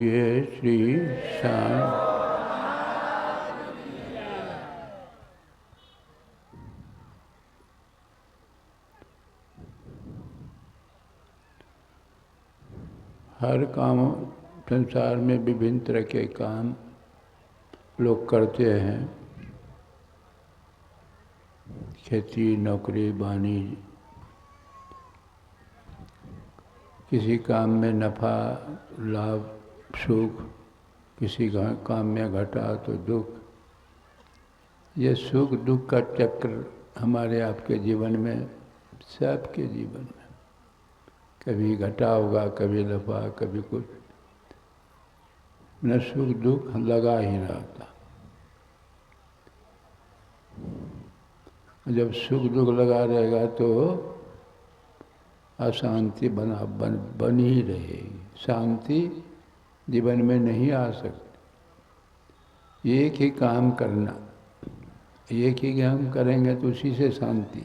ये श्री शान हर काम संसार में विभिन्न तरह के काम लोग करते हैं। खेती, नौकरी, वाणिज्य, किसी काम में नफ़ा, लाभ, सुख, किसी काम में घटा तो दुख। ये सुख दुख का चक्र हमारे आपके जीवन में, सबके जीवन में कभी घटा होगा, कभी नफा, कभी कुछ न, सुख दुख लगा ही रहता। जब सुख दुख लगा रहेगा तो अशांति बन ही रहेगी, शांति जीवन में नहीं आ सकती। एक ही काम करना, एक ही काम करेंगे तो उसी से शांति।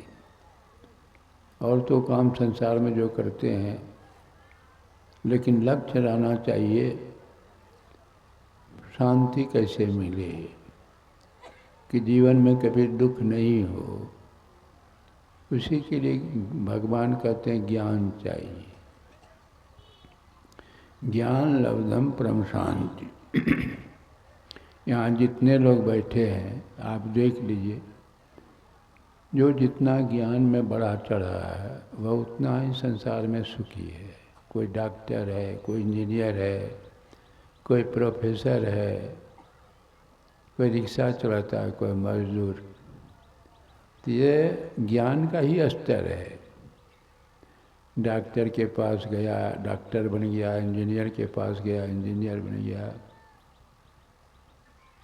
और तो काम संसार में जो करते हैं, लेकिन लक्ष्य रहना चाहिए शांति कैसे मिले, कि जीवन में कभी दुख नहीं हो। उसी के लिए भगवान कहते हैं ज्ञान चाहिए। ज्ञान लब्धम परम शांति। यहाँ जितने लोग बैठे हैं आप देख लीजिए, जो जितना ज्ञान में बढ़ा चढ़ा है वह उतना ही संसार में सुखी है। कोई डॉक्टर है, कोई इंजीनियर है, कोई प्रोफेसर है, कोई रिक्शा चलाता है, कोई मजदूर। तो ये ज्ञान का ही स्तर है। डॉक्टर के पास गया, डॉक्टर बन गया, इंजीनियर के पास गया, इंजीनियर बन गया।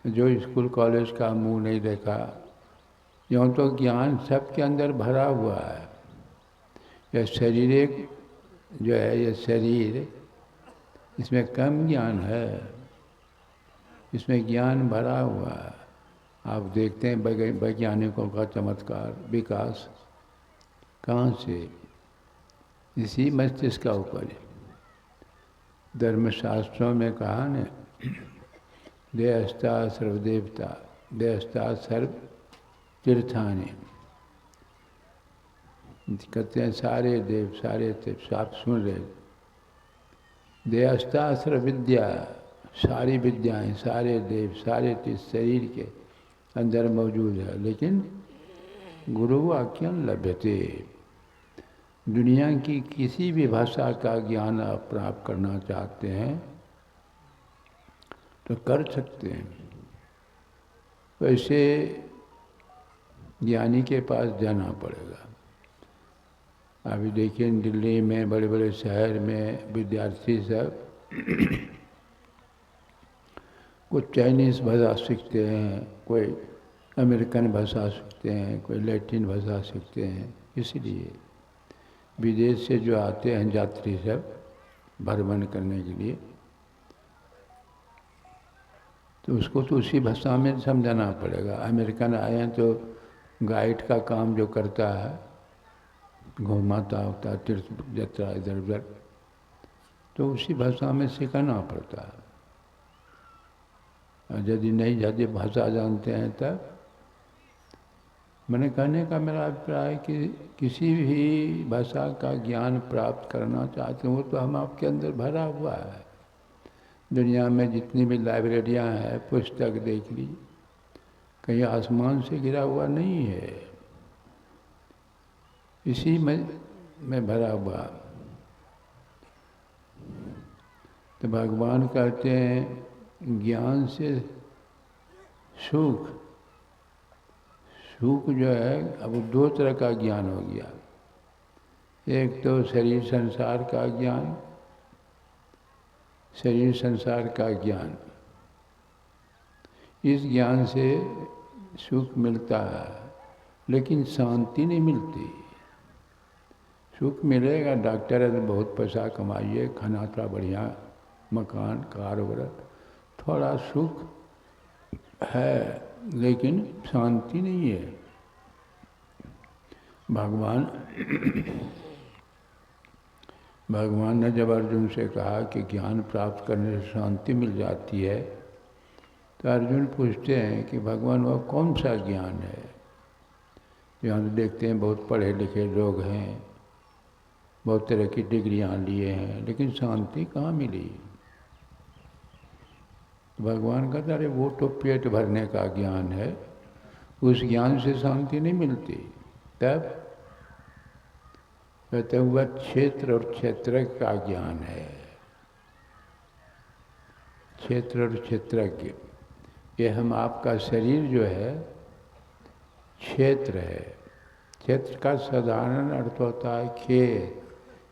जो स्कूल कॉलेज का मुंह नहीं देखा, यूँ तो ज्ञान सबके अंदर भरा हुआ है। यह शरीर जो है, ये शरीर, इसमें कम ज्ञान है, इसमें ज्ञान भरा हुआ है। आप देखते हैं वैज्ञानिकों का चमत्कार, विकास कहाँ से? इसी मस्तिष्क का ऊपर है। धर्मशास्त्रों में कहा न, देहस्था सर्वदेवता, देहस्था सर्व तीर्थानि। कहते हैं सारे देव, सारे तीर्थ। आप सुन रहे, देहस्था सर्व विद्या, सारी विद्याएं, सारे देव, सारे तीर्थ शरीर के अंदर मौजूद है। लेकिन गुरु वाक्यम लभ्यते। दुनिया की किसी भी भाषा का ज्ञान आप प्राप्त करना चाहते हैं तो कर सकते हैं। वैसे ज्ञानी के पास जाना पड़ेगा। अभी देखिए दिल्ली में, बड़े बड़े शहर में विद्यार्थी सब कुछ चाइनीज़ भाषा सीखते हैं, कोई अमेरिकन भाषा सीखते हैं, कोई लैटिन भाषा सीखते हैं। इसलिए विदेश से जो आते हैं यात्री सब भ्रमण करने के लिए, तो उसको तो उसी भाषा में समझाना पड़ेगा। अमेरिकन आए हैं तो गाइड का काम जो करता है, घुमाता होता तीर्थ यात्रा इधर उधर, तो उसी भाषा में सिखाना पड़ता है। और यदि नहीं यदि भाषा जानते हैं तब, मैंने कहने का मेरा अभिप्राय कि किसी भी भाषा का ज्ञान प्राप्त करना चाहते हो तो हम आपके अंदर भरा हुआ है। दुनिया में जितनी भी लाइब्रेरियाँ हैं, पुस्तक देख ली, कहीं आसमान से गिरा हुआ नहीं है, इसी में भरा हुआ। तो भगवान कहते हैं ज्ञान से सुख, सुख जो है, अब दो तरह का ज्ञान हो गया। एक तो शरीर संसार का ज्ञान, शरीर संसार का ज्ञान, इस ज्ञान से सुख मिलता है, लेकिन शांति नहीं मिलती। सुख मिलेगा, डॉक्टर है तो बहुत पैसा कमाइए, खाना थोड़ा बढ़िया, मकान कार वगैरह, थोड़ा सुख है, लेकिन शांति नहीं है। भगवान भगवान ने जब अर्जुन से कहा कि ज्ञान प्राप्त करने से शांति मिल जाती है, तो अर्जुन पूछते हैं कि भगवान वह कौन सा ज्ञान है। यहाँ तो देखते हैं बहुत पढ़े लिखे लोग हैं, बहुत तरह की डिग्रियाँ लिए हैं, लेकिन शांति कहाँ मिली। भगवान कहता अरे वो तो पेट भरने का ज्ञान है, उस ज्ञान से शांति नहीं मिलती। तब कहते हुआ क्षेत्र और क्षेत्रज्ञ का ज्ञान है। क्षेत्र और क्षेत्रज्ञ, ये हम आपका शरीर जो है क्षेत्र है। क्षेत्र का साधारण अर्थ होता है खेत।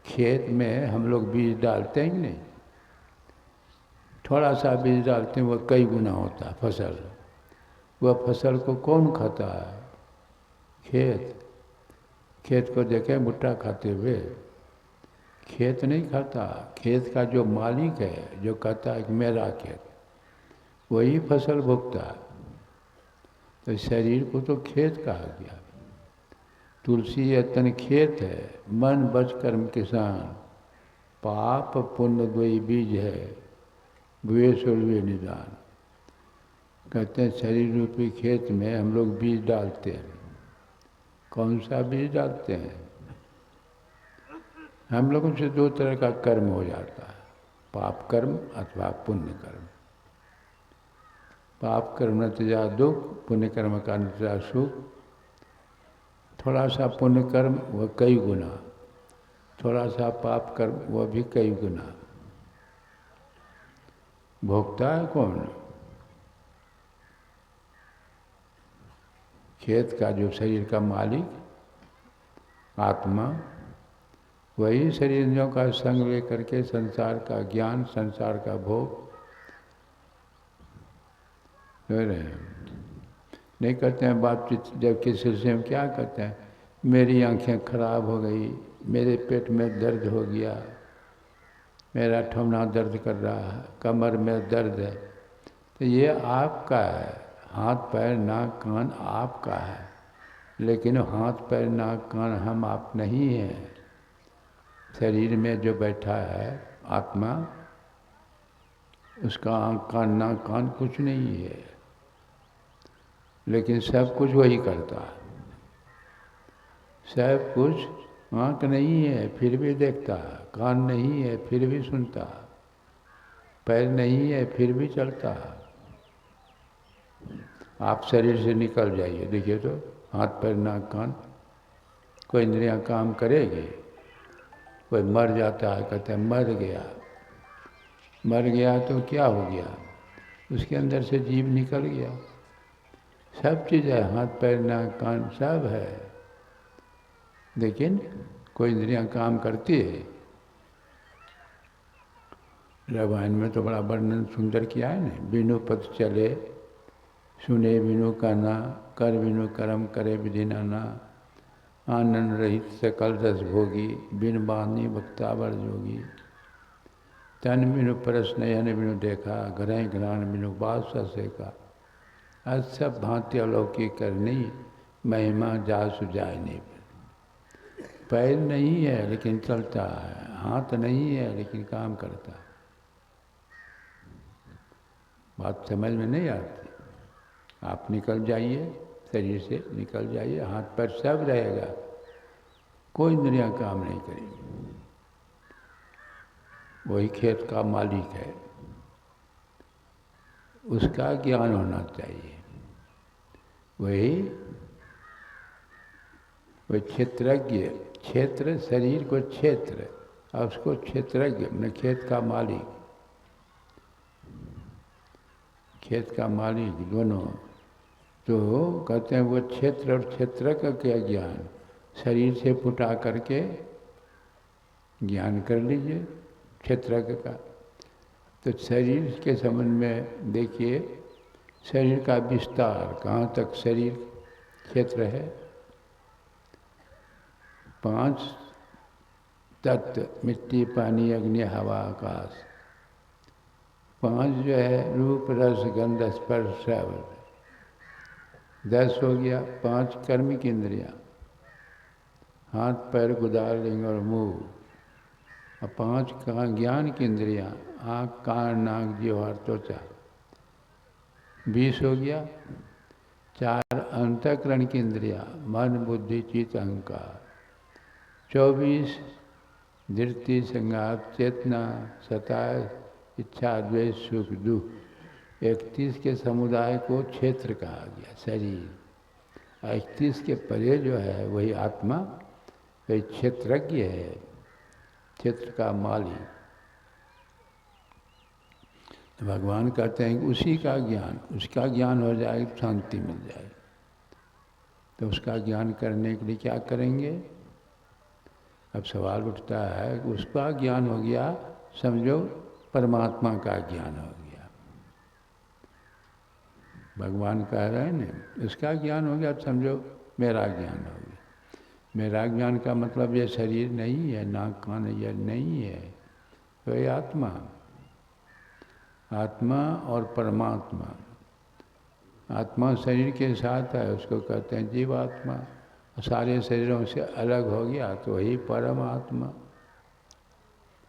खेत में हम लोग बीज डालते हैं नहीं, थोड़ा सा बीज डालते हैं, वह कई गुना होता है फसल। वह फसल को कौन खाता है? खेत। खेत को देखें भुट्टा खाते हुए, खेत नहीं खाता। खेत का जो मालिक है, जो कहता है कि मेरा खेत, वही फसल भोगता है। तो शरीर को तो खेत कहा गया। तुलसी यह तन खेत है, मन बच कर्म किसान, पाप पुण्य द्वयी बीज है, बुए सुलवे निदान। कहते हैं शरीर रूपी खेत में हम लोग बीज डालते हैं। कौन सा बीज डालते हैं? हम लोगों से दो तरह का कर्म हो जाता है, पाप कर्म अथवा पुण्य कर्म। पाप कर्म नतीजा दुख, पुण्य कर्म का नतीजा सुख। थोड़ा सा पुण्य कर्म वह कई गुना, थोड़ा सा पाप कर्म वह भी कई गुना। भोगता है कौन? खेत का जो शरीर का मालिक आत्मा, वही शरीरों का संग लेकर के संसार का ज्ञान, संसार का भोग कर रहे हैं। नहीं करते हैं बातचीत जब किसी से हम क्या कहते हैं, मेरी आंखें खराब हो गई, मेरे पेट में दर्द हो गया, मेरा ठमना दर्द कर रहा है, कमर में दर्द है। तो ये आपका है। हाथ पैर नाक कान आपका है, लेकिन हाथ पैर नाक कान हम आप नहीं हैं। शरीर में जो बैठा है आत्मा, उसका आँख कान नाक कान कुछ नहीं है, लेकिन सब कुछ वही करता है। सब कुछ। आँख नहीं है फिर भी देखता है, कान नहीं है फिर भी सुनता है, पैर नहीं है फिर भी चलता है। आप शरीर से निकल जाइए, देखिए तो हाथ पैर नाक कान, कोई इंद्रियां काम करेगी? कोई मर जाता है, कहते हैं मर गया। मर गया तो क्या हो गया? उसके अंदर से जीव निकल गया। सब चीज़ है, हाथ पैर नाक कान सब है, लेकिन कोई इंद्रियां काम करती है। रामायण में तो बड़ा वर्णन सुंदर किया है ना, बिनु पथ चले सुने बिनु काना, कर बिनु कर्म करे विधि नाना, आनंद रहित सकल रस भोगी, बिन बानी भक्तावर जोगी। तन बिनु परस नयन बिनु देखा, घरें घरान बिनु बास सेका। आज सब भांति अलौकिक करनी, महिमा जा सुजाय नहीं। पैर नहीं है लेकिन चलता है, हाथ नहीं है लेकिन काम करता है। बात समझ में नहीं आती। आप निकल जाइए, शरीर से निकल जाइए, हाथ पैर सब रहेगा, कोई इंद्रियां काम नहीं करेगी। वही खेत का मालिक है, उसका ज्ञान होना चाहिए। वही क्षेत्रज्ञ, क्षेत्र शरीर को क्षेत्र और उसको क्षेत्रज्ञ न खेत का मालिक, खेत का मालिक दोनों। तो कहते हैं वो क्षेत्र और क्षेत्र का क्या ज्ञान, शरीर से फुटा करके ज्ञान कर लीजिए क्षेत्रज्ञ का। तो शरीर के संबंध में देखिए, शरीर का विस्तार कहाँ तक शरीर क्षेत्र है। 5 तत्व मिट्टी पानी अग्नि हवा आकाश, 5 जो है रूप रस गंध स्पर्श श्रवण, 10 हो गया। 5 कर्म की इंद्रियाँ, हाथ पैर गुदार लिंग और मुंह, और 5 का ज्ञान की इंद्रियाँ, आँख, कान, नाक, जिह्वा, त्वचा, 20 हो गया। 4 अंतःकरण की इंद्रियाँ, मन, बुद्धि, चित्त, अहंकार, 24 धृति, संघात, चेतना, 27 इच्छा, द्वेष, सुख, दुख, 31 के समुदाय को क्षेत्र कहा गया, शरीर। 31 के परे जो है वही आत्मा, वही क्षेत्रज्ञ है, क्षेत्र का मालिक। तो भगवान कहते हैं कि उसी का ज्ञान, उसका ज्ञान हो जाए तो शांति मिल जाए। तो उसका ज्ञान करने के लिए क्या करेंगे? अब सवाल उठता है कि उसका ज्ञान हो गया, समझो परमात्मा का ज्ञान हो गया। भगवान कह रहे हैं ना, उसका ज्ञान हो गया तो समझो मेरा ज्ञान हो गया। मेरा ज्ञान का मतलब ये शरीर नहीं है, नाक कान ये नहीं है, तो ये आत्मा, आत्मा और परमात्मा। आत्मा शरीर के साथ है, उसको कहते हैं जीवात्मा। सारे शरीरों से अलग हो गया तो वही परमात्मा।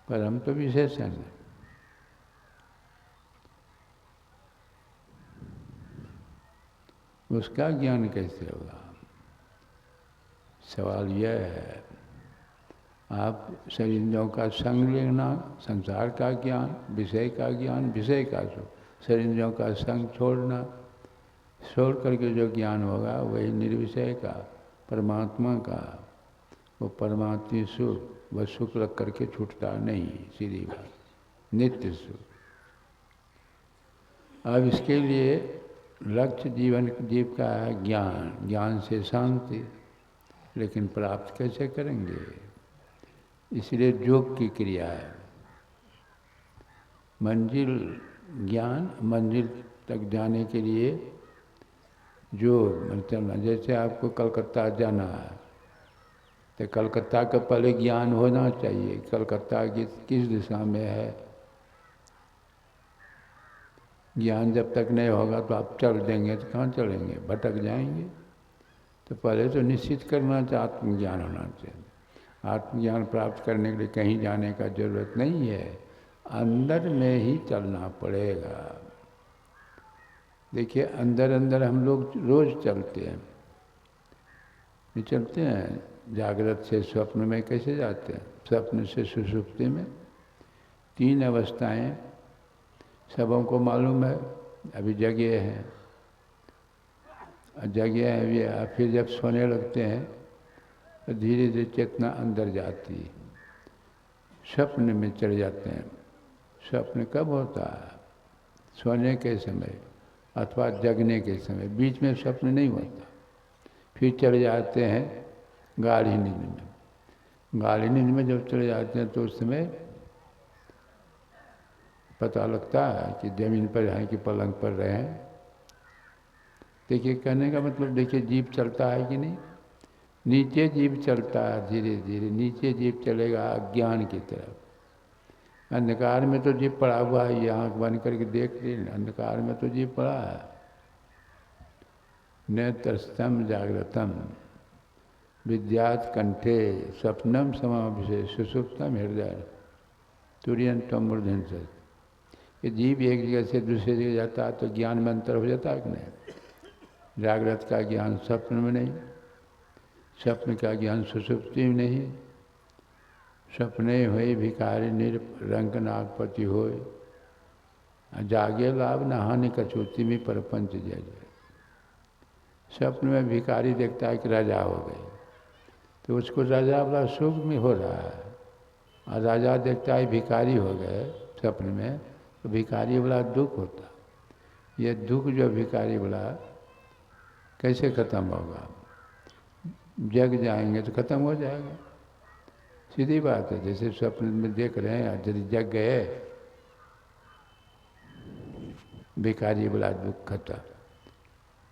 परम तो विशेषण है। उसका ज्ञान कैसे होगा? सवाल यह है, आप शरीरों का संग लेना, संसार का ज्ञान, विषय का ज्ञान, विषय का सुख, शरीरों का संग छोड़ना, छोड़ करके जो ज्ञान होगा वही निर्विषय का, परमात्मा का। वो परमात्मा सुख, वह सुख लग करके छूटता नहीं, सीधी बात, नित्य सुख। अब इसके लिए लक्ष्य जीव का है ज्ञान, ज्ञान से शांति। लेकिन प्राप्त कैसे करेंगे? इसलिए योग की क्रिया है। मंजिल ज्ञान, मंजिल तक जाने के लिए योग चलना। जैसे आपको कलकत्ता जाना है तो कलकत्ता का पहले ज्ञान होना चाहिए, कलकत्ता किस दिशा में है। ज्ञान जब तक नहीं होगा तो आप चल देंगे तो कहाँ चलेंगे, भटक जाएंगे। तो पहले तो निश्चित करना चाहिए आत्मज्ञान होना चाहिए। आत्मज्ञान प्राप्त करने के लिए कहीं जाने का जरूरत नहीं है, अंदर में ही चलना पड़ेगा। देखिए अंदर अंदर हम लोग रोज़ चलते हैं, नहीं चलते हैं? जागृत से स्वप्न में कैसे जाते हैं? स्वप्न से सुषुप्ति में 3 अवस्थाएं सबों को मालूम है। अभी जगे हैं, जगे हैं, फिर जब सोने लगते हैं तो धीरे धीरे चेतना अंदर जाती है, स्वप्न में चले जाते हैं। स्वप्न कब होता है? सोने के समय अथवा जगने के समय, बीच में स्वप्न नहीं होता। फिर चले जाते हैं गाढ़ी नींद में। गाढ़ी नींद में जब चले जाते हैं तो उस समय पता लगता है कि ज़मीन पर हैं कि पलंग पर रहे हैं। देखिए कहने का मतलब, देखिए जीव चलता है कि नहीं? नीचे जीव चलता है, धीरे धीरे नीचे जीव चलेगा अज्ञान की तरफ। अंधकार में तो जीव पड़ा हुआ है, ये आँख बंद करके देख ली, अंधकार में तो जीव पड़ा है। नेत्रस्थम जागृतम विद्यात कंठे स्वप्नम समाभिषेक सुसुप्तम हृदय तुर्यंतम मूर्धन से। ये जीव एक जगह से दूसरी जगह जाता है तो ज्ञान में अंतर हो जाता है कि नहीं? जागृत का ज्ञान स्वप्न में नहीं, स्वप्न का ज्ञान सुसुप्ति में नहीं। सपने हुए भिखारी निरंक नागपति होए, जागे लाभ न हानि कछूती में परपंच जय जय। स्वप्न में भिखारी देखता है कि राजा हो गए तो उसको राजा वाला सुख में हो रहा है, और राजा देखता है भिखारी हो गए स्वप्न में तो भिखारी वाला दुख होता। ये दुख जो भिखारी वाला कैसे ख़त्म होगा? जग जाएंगे तो ख़त्म हो जाएगा, सीधी बात है। जैसे स्वप्न में देख रहे हैं, यदि जग गए भिखारी वाला दुख खत्म।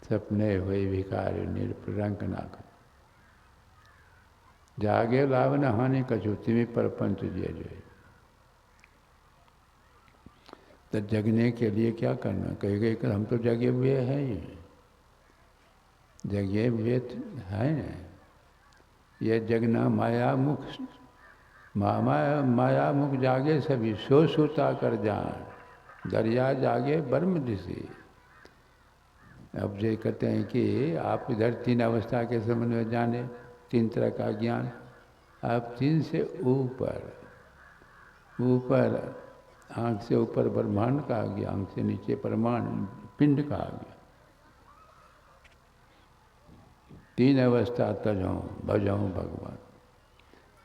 सपने हुए भिखारी निरंक नाक, जागे लाभ न हानि कछूती में परपंच जिय जो। तो जगने के लिए क्या करना? कहीं कहीं कर हम तो जगे हुए हैं ही, जगे हुए हैं। ये जगना माया मुख माया मुख जागे सभी, सो सुता कर जान, दरिया जागे ब्रह्म दिशि। अब ये कहते हैं कि आप इधर तीन अवस्था के संबंध में जाने, तीन तरह का ज्ञान। आप तीन से ऊपर, ऊपर आँख से ऊपर ब्रह्मांड कहा गया, आँख से नीचे परमाणु पिंड कहा गया। तीन अवस्था तजऊँ भजऊँ भगवान,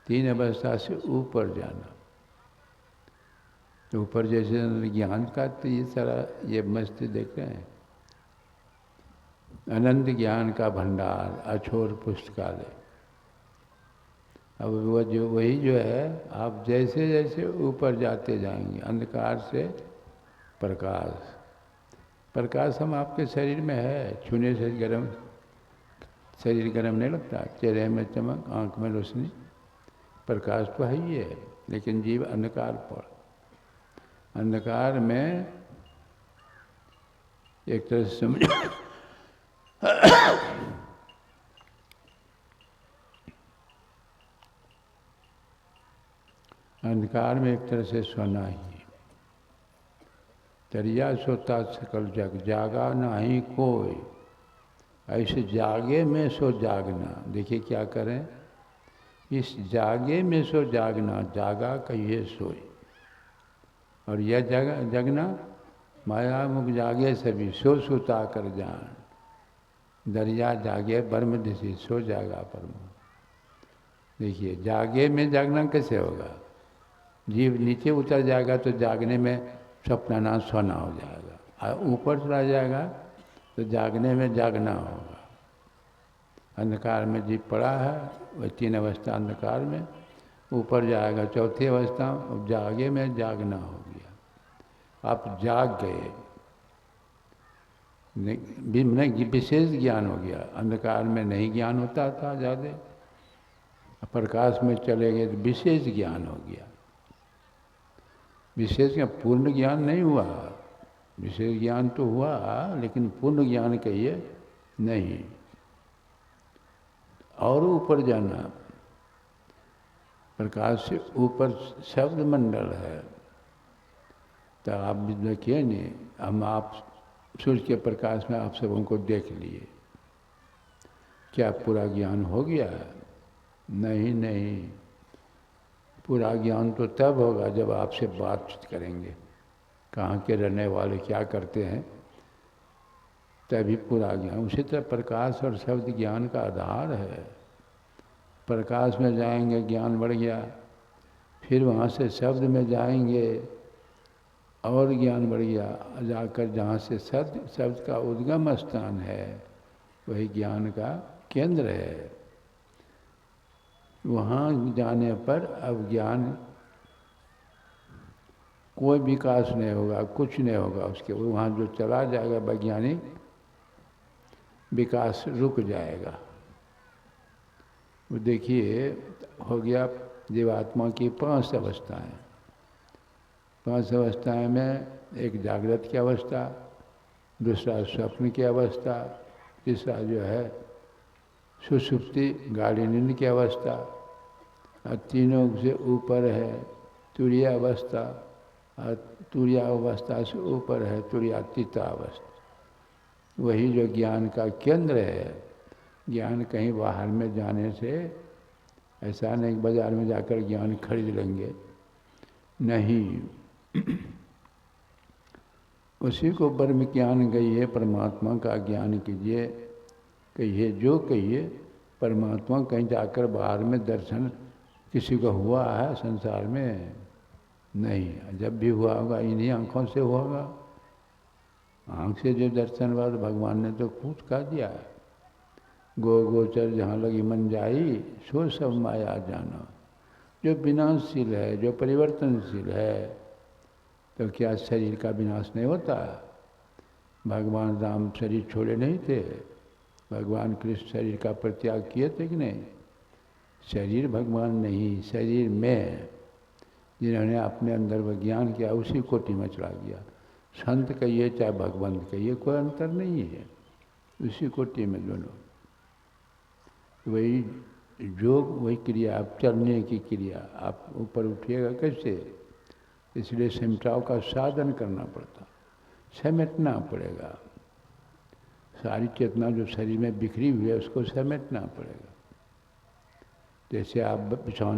तीन अवस्था से ऊपर जाना। तो ऊपर जैसे ज्ञान का तो ये सारा ये मस्ती देख रहे हैं, अनंत ज्ञान का भंडार, अछोर पुस्तकालय। अब वो जो वही जो है, आप जैसे जैसे ऊपर जाते जाएंगे, अंधकार से प्रकाश, प्रकाश हम आपके शरीर में है, छूने से गर्म, शरीर गर्म नहीं लगता, चेहरे में चमक, आँख में रोशनी, प्रकाश तो है ही है। लेकिन जीव अंधकार पर, अंधकार में एक तरह से समझ अंधकार में एक तरह से सोना ही। तरिया सोता सकल जग, जागा नहीं कोई, ऐसे जागे में सो जागना। देखिए क्या करें, इस जागे में सो जागना, जागा कहिए सोई। और यह जगना, माया मुख जागे सभी, सो सुता कर जान, दरिया जागे ब्रह्म दिशि, सो जागा परम। देखिए जागे में जागना कैसे होगा, जीव नीचे उतर जाएगा तो जागने में सपना सोना हो जाएगा, और ऊपर चला जाएगा तो जागने में जागना होगा। अंधकार में जीव पड़ा है, वह तीन अवस्था अंधकार में, ऊपर जाएगा चौथी अवस्था, और जागे में जागना हो गया। आप जाग गए, विशेष ज्ञान हो गया। अंधकार में नहीं ज्ञान होता था ज़्यादा, प्रकाश में चले गए तो विशेष ज्ञान हो गया। विशेष ज्ञान, पूर्ण ज्ञान नहीं हुआ, विशेष ज्ञान तो हुआ, लेकिन पूर्ण ज्ञान कहिए नहीं। और ऊपर जाना, प्रकाश से ऊपर शब्द मंडल है। तो आप भी देखिए नहीं, हम आप सूर्य के प्रकाश में आप सबों को देख लिए, क्या पूरा ज्ञान हो गया? नहीं नहीं, पूरा ज्ञान तो तब होगा जब आपसे बातचीत करेंगे, कहाँ के रहने वाले क्या करते हैं, तभी पूरा ज्ञान। उसी तरह प्रकाश और शब्द ज्ञान का आधार है। प्रकाश में जाएंगे ज्ञान बढ़ गया, फिर वहाँ से शब्द में जाएंगे और ज्ञान बढ़ गया, जाकर जहाँ से शब्द का उद्गम स्थान है, वही ज्ञान का केंद्र है। वहाँ जाने पर अब ज्ञान कोई विकास नहीं होगा, कुछ नहीं होगा उसके, वहाँ जो चला जाएगा वैज्ञानिक विकास रुक जाएगा। वो देखिए हो गया जीवात्मा की 5 अवस्थाएं। 5 अवस्थाएं में एक जागृत की अवस्था, दूसरा स्वप्न की अवस्था, तीसरा जो है सुषुप्ति गाढ़ी नींद की अवस्था, और तीनों से ऊपर है तुरीय अवस्था, और तुरीय अवस्था से ऊपर है तुरीयातीत अवस्था। वही जो ज्ञान का केंद्र है। ज्ञान कहीं बाहर में जाने से ऐसा नहीं बाजार में जाकर ज्ञान खरीद लेंगे, नहीं। उसी को ब्रह्म ज्ञान कहिए, परमात्मा का ज्ञान कीजिए, कहिए जो कहिए। परमात्मा कहीं जाकर बाहर में दर्शन किसी को हुआ है संसार में? नहीं। जब भी हुआ होगा इन्हीं आँखों से हुआ होगा। आँख से जो दर्शन हुआ तो भगवान ने तो कूच कर दिया है, गो गोचर जहाँ लगी मन जाई, सो सब माया जाना। जो विनाशशील है, जो परिवर्तनशील है, तो क्या शरीर का विनाश नहीं होता? भगवान राम शरीर छोड़े नहीं थे, भगवान कृष्ण शरीर का परित्याग किए थे कि नहीं? शरीर भगवान नहीं, शरीर में जिन्होंने अपने अंदर वह ज्ञान किया उसी कोटि में चला गया। संत कहिए चाहे भगवंत कहिए, कोई अंतर नहीं है, उसी कोटि में दोनों। वही योग वही क्रिया, आप चलने की क्रिया, आप ऊपर उठिएगा कैसे? इसलिए सिमटाव का साधन करना पड़ता, समेटना पड़ेगा। सारी चेतना जो शरीर में बिखरी हुई है उसको समेटना पड़ेगा। जैसे आप बिछौने